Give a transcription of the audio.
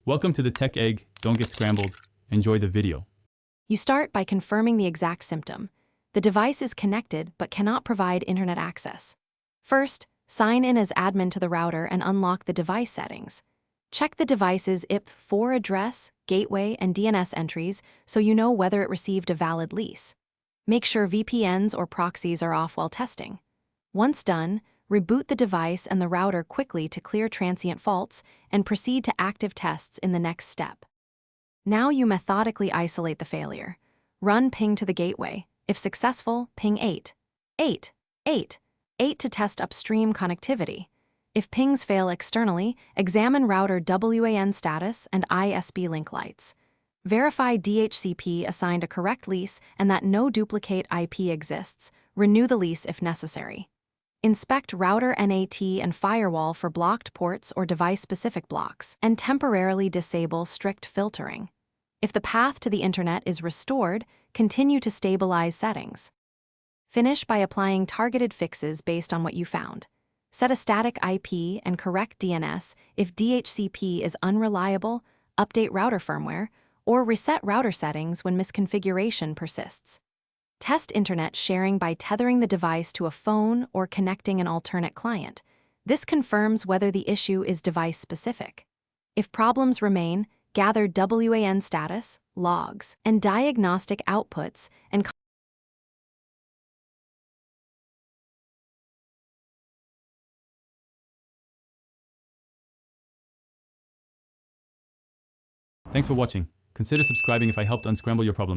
Welcome to the Tech Egg. Don't get scrambled. Enjoy the video. You start by confirming the exact symptom. The device is connected but cannot provide internet access. First, sign in as admin to the router and unlock the device settings. Check the device's IP4 address, gateway, and DNS entries so you know whether it received a valid lease. Make sure VPNs or proxies are off while testing. Once done, reboot the device and the router quickly to clear transient faults and proceed to active tests in the next step. Now you methodically isolate the failure. Run ping to the gateway. If successful, ping 8 to test upstream connectivity. If pings fail externally, examine router WAN status and ISP link lights. Verify DHCP assigned a correct lease and that no duplicate IP exists. Renew the lease if necessary. Inspect router NAT and firewall for blocked ports or device-specific blocks, and temporarily disable strict filtering. If the path to the internet is restored, continue to stabilize settings. Finish by applying targeted fixes based on what you found. Set a static IP and correct DNS if DHCP is unreliable, update router firmware, or reset router settings when misconfiguration persists. Test internet sharing by tethering the device to a phone or connecting an alternate client. This confirms whether the issue is device-specific. If problems remain, gather WAN status, logs, and diagnostic outputs and Thanks for watching. Consider subscribing if I helped unscramble your problems.